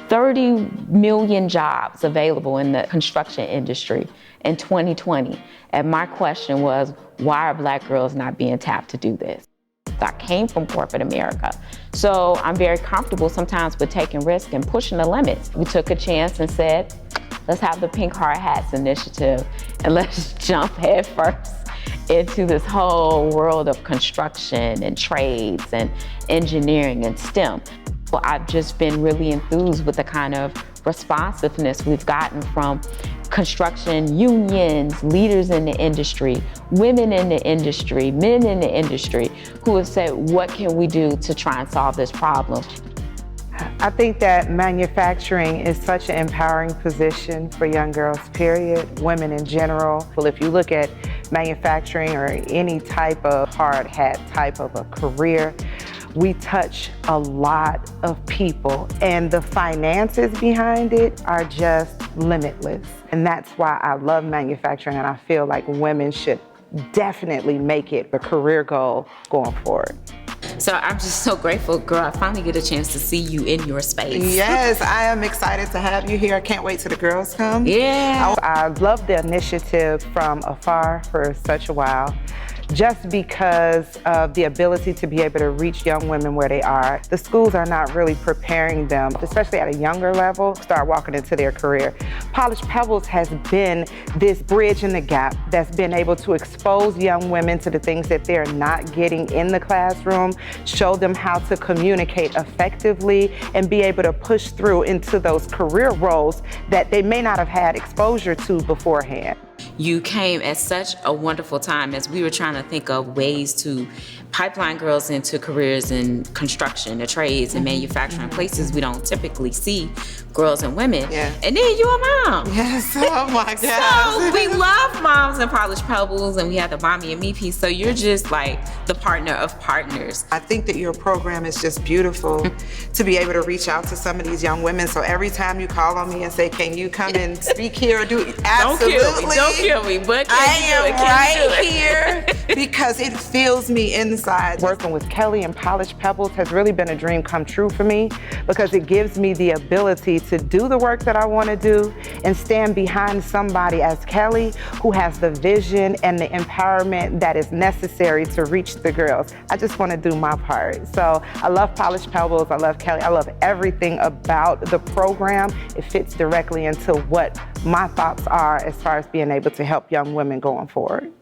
30 million jobs available in the construction industry in 2020. And my question was, why are Black girls not being tapped to do this? I came from corporate America, so I'm very comfortable sometimes with taking risks and pushing the limits. We took a chance and said, let's have the Pink Hard Hats initiative and let's jump head first into this whole world of construction and trades and engineering and STEM. Well, I've just been really enthused with the kind of responsiveness we've gotten from construction unions, leaders in the industry, women in the industry, men in the industry, who have said, what can we do to try and solve this problem? I think that manufacturing is such an empowering position for young girls, period, women in general. Well, if you look at manufacturing or any type of hard hat type of a career, we touch a lot of people, and the finances behind it are just limitless. And that's why I love manufacturing, and I feel like women should definitely make it a career goal going forward. So I'm just so grateful, girl, I finally get a chance to see you in your space. Yes, I am excited to have you here. I can't wait till the girls come. Yeah. I love the initiative from afar for such a while, just because of the ability to be able to reach young women where they are. The schools are not really preparing them, especially at a younger level, start walking into their career. Polished Pebbles has been this bridge in the gap that's been able to expose young women to the things that they're not getting in the classroom, show them how to communicate effectively, and be able to push through into those career roles that they may not have had exposure to beforehand. You came at such a wonderful time as we were trying to think of ways to pipeline girls into careers in construction, the trades, and manufacturing, places we don't typically see girls and women. Yeah. And then you're a mom. Yes, oh my So God. we love moms and Polished Pebbles, and we have the Mommy and Me piece. So you're just like the partner of partners. I think that your program is just beautiful to be able to reach out to some of these young women. So every time you call on me and say, can you come and speak here or do it? Absolutely. Don't kill me, but I am right here because it fills me inside. Working with Kelly and Polished Pebbles has really been a dream come true for me, because it gives me the ability to do the work that I want to do and stand behind somebody as Kelly who has the vision and the empowerment that is necessary to reach the girls. I just want to do my part. So I love Polished Pebbles, I love Kelly, I love everything about the program. It fits directly into what my thoughts are as far as being able to help young women going forward.